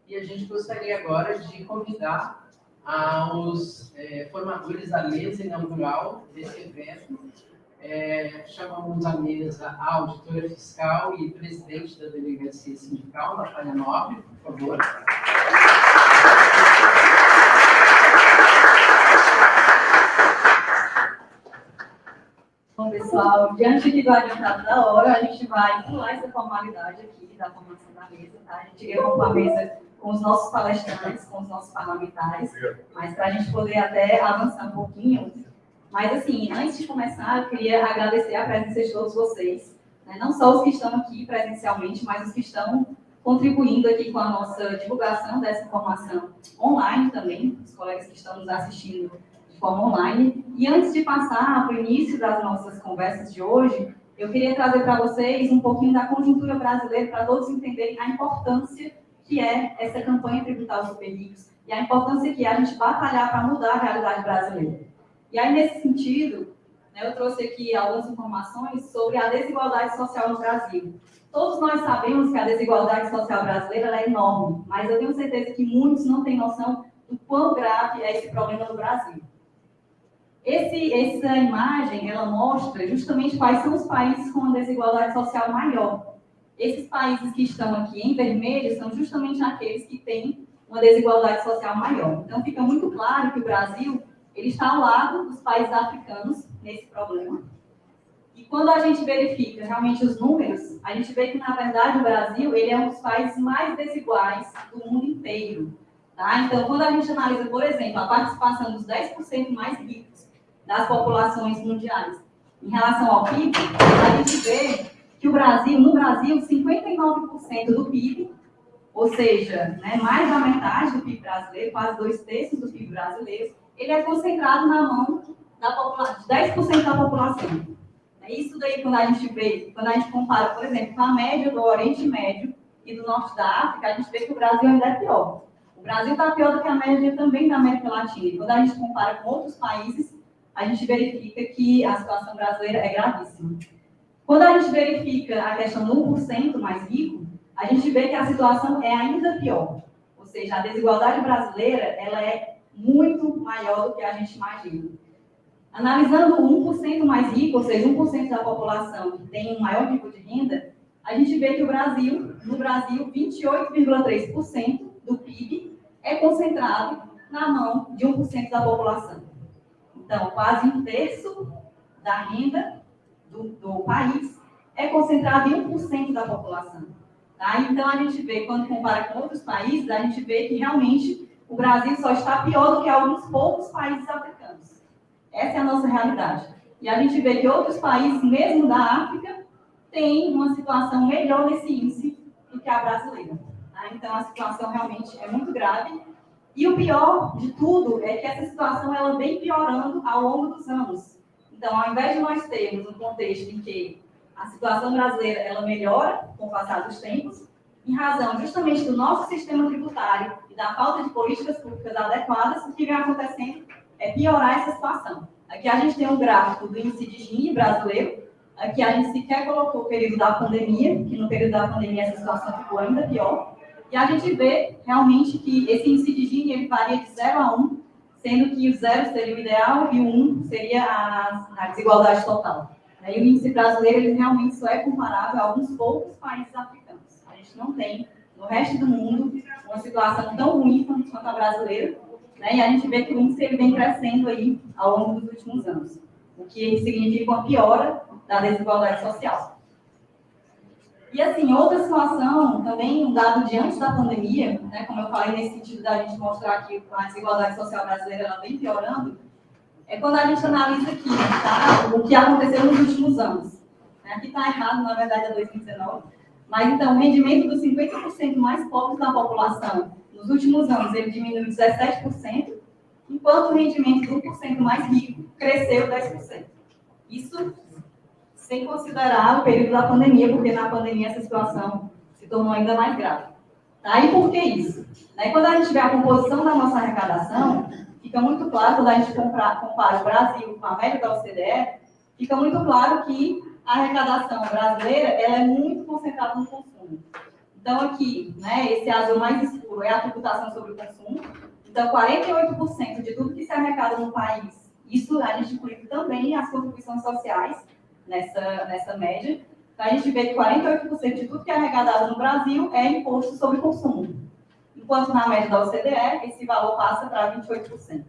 E a gente gostaria agora de convidar os formadores da mesa inaugural desse evento. Chamamos à mesa a auditora fiscal e presidente da Delegacia Sindical, Natália Nobre, por favor. Bom, pessoal, diante do adiantado da hora, a gente vai pular essa formalidade aqui da formação da mesa, tá? A gente iria ocupar a mesa com os nossos palestrantes, com os nossos parlamentares, mas para a gente poder até avançar um pouquinho. Mas, assim, antes de começar, eu queria agradecer a presença de todos vocês, né? Não só os que estão aqui presencialmente, mas os que estão contribuindo aqui com a nossa divulgação dessa informação online também, os colegas que estão nos assistindo de forma online. E antes de passar para o início das nossas conversas de hoje, eu queria trazer para vocês um pouquinho da conjuntura brasileira, para todos entenderem a importância que é essa campanha tributária Super Ricos e a importância que é a gente batalhar para mudar a realidade brasileira. E aí, nesse sentido, né, eu trouxe aqui algumas informações sobre a desigualdade social no Brasil. Todos nós sabemos que a desigualdade social brasileira ela é enorme, mas eu tenho certeza que muitos não têm noção do quão grave é esse problema no Brasil. Essa imagem, ela mostra justamente quais são os países com uma desigualdade social maior. Esses países que estão aqui em vermelho são justamente aqueles que têm uma desigualdade social maior. Então, fica muito claro que o Brasil ele está ao lado dos países africanos nesse problema. E quando a gente verifica realmente os números, a gente vê que, na verdade, o Brasil ele é um dos países mais desiguais do mundo inteiro. Tá? Então, quando a gente analisa, por exemplo, a participação dos 10% mais ricos das populações mundiais em relação ao PIB, a gente vê que no Brasil, 59% do PIB, ou seja, né, mais da metade do PIB brasileiro, quase 2/3 do PIB brasileiro, ele é concentrado na mão da população, de 10% da população. Isso daí, quando a gente compara, por exemplo, com a média do Oriente Médio e do Norte da África, a gente vê que o Brasil ainda é pior. O Brasil está pior do que a média também da América Latina. E quando a gente compara com outros países, a gente verifica que a situação brasileira é gravíssima. Quando a gente verifica a questão do 1% mais rico, a gente vê que a situação é ainda pior. Ou seja, a desigualdade brasileira ela é muito maior do que a gente imagina. Analisando o 1% mais rico, ou seja, 1% da população que tem um maior nível de renda, a gente vê que no Brasil, 28,3% do PIB é concentrado na mão de 1% da população. Então, quase 1/3 da renda do país é concentrado em 1% da população. Tá? Então, a gente vê, quando compara com outros países, a gente vê que realmente o Brasil só está pior do que alguns poucos países africanos. Essa é a nossa realidade. E a gente vê que outros países, mesmo da África, têm uma situação melhor nesse índice do que a brasileira. Tá? Então, a situação realmente é muito grave. E o pior de tudo é que essa situação ela vem piorando ao longo dos anos. Então, ao invés de nós termos um contexto em que a situação brasileira ela melhora com o passar dos tempos, em razão justamente do nosso sistema tributário e da falta de políticas públicas adequadas, o que vem acontecendo é piorar essa situação. Aqui a gente tem um gráfico do índice de Gini brasileiro, aqui a gente sequer colocou o período da pandemia, que no período da pandemia essa situação ficou ainda pior, e a gente vê realmente que esse índice de Gini ele varia de 0 a 1, sendo que o 0 seria o ideal e o 1 seria a desigualdade total. E o índice brasileiro ele realmente só é comparável a alguns poucos países africanos. A gente não tem, no resto do mundo, uma situação tão ruim quanto a brasileira, né? E a gente vê que o índice ele vem crescendo aí ao longo dos últimos anos, o que significa uma piora da desigualdade social. E, assim, outra situação, também um dado de antes da pandemia, né, como eu falei nesse sentido da gente mostrar que a desigualdade social brasileira ela vem piorando, é quando a gente analisa aqui, tá, o que aconteceu nos últimos anos. Aqui está errado, na verdade, é 2019. Mas, então, o rendimento dos 50% mais pobres da população, nos últimos anos, ele diminuiu 17%, enquanto o rendimento do 1% mais rico cresceu 10%. Isso sem considerar o período da pandemia, porque na pandemia essa situação se tornou ainda mais grave. Tá? E por que isso? Quando a gente vê a composição da nossa arrecadação, fica muito claro, quando a gente compara o Brasil com a média da OCDE, fica muito claro que a arrecadação brasileira ela é muito concentrada no consumo. Então, aqui, né, esse azul mais escuro é a tributação sobre o consumo. Então, 48% de tudo que se arrecada no país, isso a gente inclui também as contribuições sociais nessa média. Então, a gente vê que 48% de tudo que é arrecadado no Brasil é imposto sobre consumo. Enquanto na média da OCDE, esse valor passa para 28%.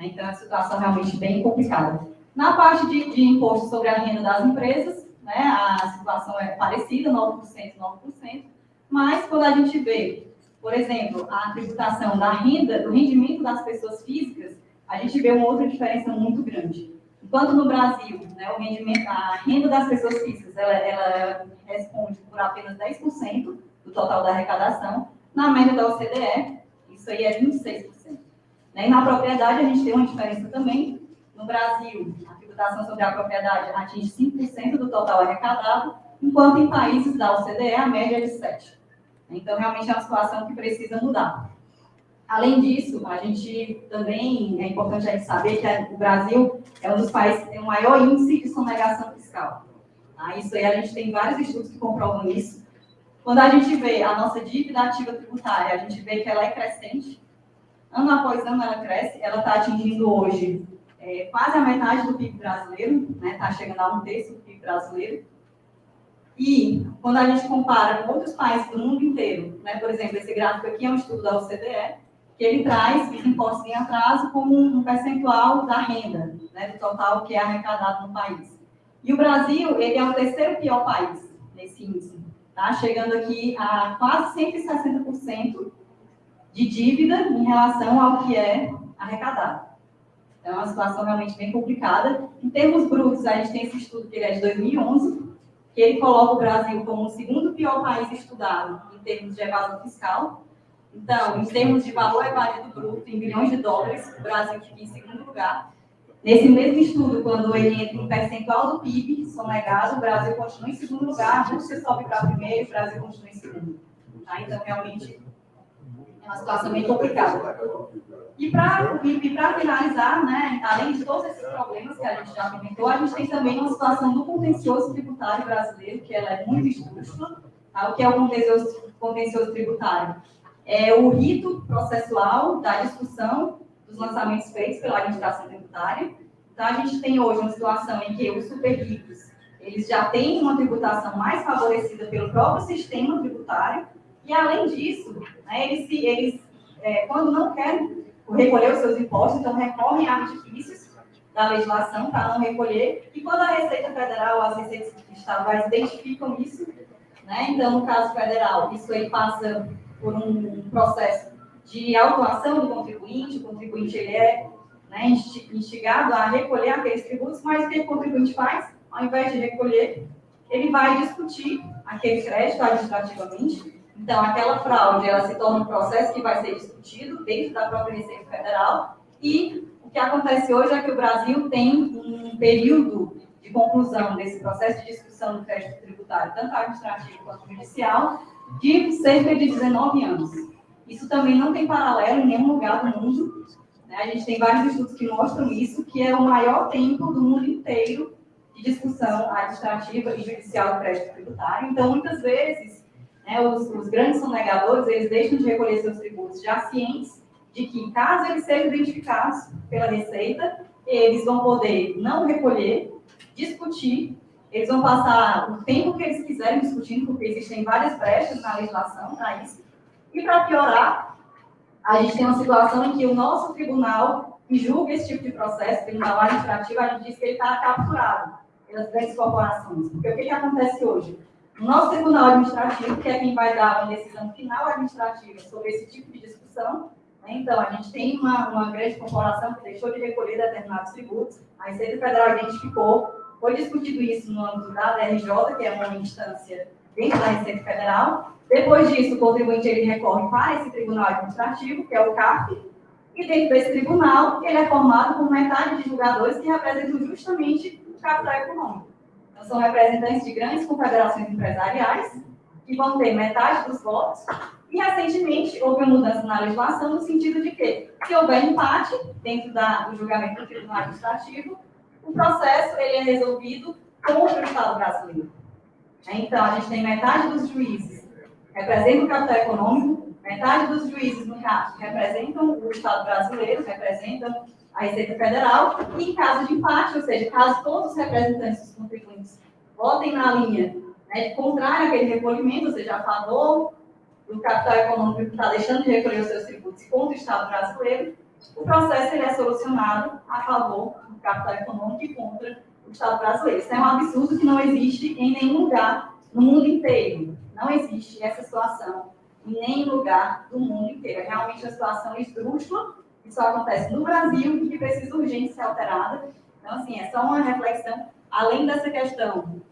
Então, é uma situação realmente bem complicada. Na parte de imposto sobre a renda das empresas, né, a situação é parecida, 9%, 9%. Mas, quando a gente vê, por exemplo, a tributação da renda, do rendimento das pessoas físicas, a gente vê uma outra diferença muito grande. Enquanto no Brasil, né, o rendimento, a renda das pessoas físicas, ela responde por apenas 10% do total da arrecadação, na média da OCDE, isso aí é 26%. E na propriedade, a gente tem uma diferença também. No Brasil, a tributação sobre a propriedade atinge 5% do total arrecadado, enquanto em países da OCDE, a média é de 7%. Então, realmente é uma situação que precisa mudar. Além disso, a gente também, é importante a gente saber que o Brasil é um dos países que tem o maior índice de sonegação fiscal. Tá? Isso aí, a gente tem vários estudos que comprovam isso. Quando a gente vê a nossa dívida ativa tributária, a gente vê que ela é crescente. Ano após ano ela cresce, ela está atingindo hoje quase a metade do PIB brasileiro, está chegando a 1/3 do PIB brasileiro. E, quando a gente compara com outros países do mundo inteiro, por exemplo, esse gráfico aqui é um estudo da OCDE, que ele traz os impostos em atraso como um percentual da renda, do total que é arrecadado no país. E o Brasil, ele é o terceiro pior país nesse índice, chegando aqui a quase 160% de dívida em relação ao que é arrecadado. Então, é uma situação realmente bem complicada. Em termos brutos, a gente tem esse estudo que ele é de 2011, que ele coloca o Brasil como o segundo pior país estudado em termos de evasão fiscal. Então, em termos de valor evadido bruto, em bilhões de dólares, o Brasil fica em segundo lugar. Nesse mesmo estudo, quando ele entra em percentual do PIB sonegado, o Brasil continua em segundo lugar, a Rússia sobe para primeiro, o Brasil continua em segundo. Então, realmente, é uma situação bem complicada. E para finalizar, além de todos esses problemas que a gente já comentou, a gente tem também uma situação do contencioso tributário brasileiro, que ela é muito esdrúxula. O que é o contencioso tributário? É o rito processual da discussão dos lançamentos feitos pela administração tributária. Então, a gente tem hoje uma situação em que os super ricos, eles já têm uma tributação mais favorecida pelo próprio sistema tributário, e, além disso, eles quando não querem recolher os seus impostos, então recorrem a artifícios da legislação para não recolher, e quando a Receita Federal, as receitas estaduais identificam isso, então, no caso federal, isso aí passa por um processo de autuação do contribuinte, o contribuinte ele é instigado a recolher aqueles tributos, mas o que o contribuinte faz? Ao invés de recolher, ele vai discutir aquele crédito administrativamente. Então, aquela fraude, ela se torna um processo que vai ser discutido dentro da própria Receita Federal, e o que acontece hoje é que o Brasil tem um período de conclusão desse processo de discussão do crédito tributário, tanto administrativo quanto judicial, de cerca de 19 anos. Isso também não tem paralelo em nenhum lugar do mundo. A gente tem vários estudos que mostram isso, que é o maior tempo do mundo inteiro de discussão administrativa e judicial do crédito tributário. Então, muitas vezes, os grandes sonegadores, eles deixam de recolher seus tributos já cientes de que, caso eles sejam identificados pela Receita, eles vão poder não recolher, discutir, eles vão passar o tempo que eles quiserem discutindo, porque existem várias brechas na legislação para isso. E, para piorar, a gente tem uma situação em que o nosso tribunal, que julga esse tipo de processo, tribunal administrativo, a gente diz que ele está capturado pelas grandes corporações. Porque o que acontece hoje? O nosso tribunal administrativo, que é quem vai dar uma decisão final administrativa sobre esse tipo de discussão, então, a gente tem uma grande corporação que deixou de recolher determinados tributos, a Receita Federal identificou, foi discutido isso no âmbito da DRJ, que é uma instância dentro da Receita Federal. Depois disso, o contribuinte ele recorre para esse tribunal administrativo, que é o CARF, e dentro desse tribunal, ele é formado por metade de julgadores que representam justamente o capital econômico. Então, são representantes de grandes confederações empresariais, que vão ter metade dos votos. E, recentemente, houve uma mudança na legislação no sentido de que, se houver empate dentro do julgamento do tribunal administrativo, o processo ele é resolvido contra o Estado brasileiro. Então, a gente tem metade dos juízes representam o capital econômico, metade dos juízes, no caso, representam o Estado brasileiro, representam a Receita Federal, e em caso de empate, ou seja, caso todos os representantes dos contribuintes votem na linha, né, de contrário àquele recolhimento, ou seja, a favor do capital econômico que está deixando de recolher os seus tributos contra o Estado brasileiro, o processo ele é solucionado a favor do capital econômico e contra o Estado brasileiro. Isso é um absurdo que não existe em nenhum lugar no mundo inteiro. Não existe essa situação em nenhum lugar do mundo inteiro. É realmente uma situação esdrúxula, que só acontece no Brasil e que precisa urgente ser alterada. Então, assim, é só uma reflexão, além dessa questão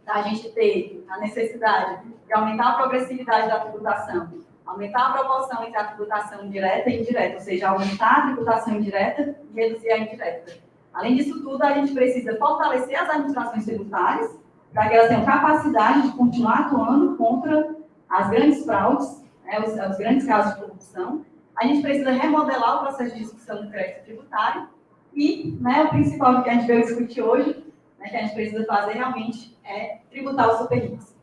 da gente ter a necessidade de aumentar a progressividade da tributação, aumentar a proporção entre a tributação direta e indireta, ou seja, aumentar a tributação indireta e reduzir a indireta. Além disso tudo, a gente precisa fortalecer as administrações tributárias para que elas tenham capacidade de continuar atuando contra as grandes fraudes, né, os grandes casos de corrupção. A gente precisa remodelar o processo de discussão do crédito tributário e, né, o principal que a gente veio discutir hoje, né, que a gente precisa fazer realmente é tributar os super ricos.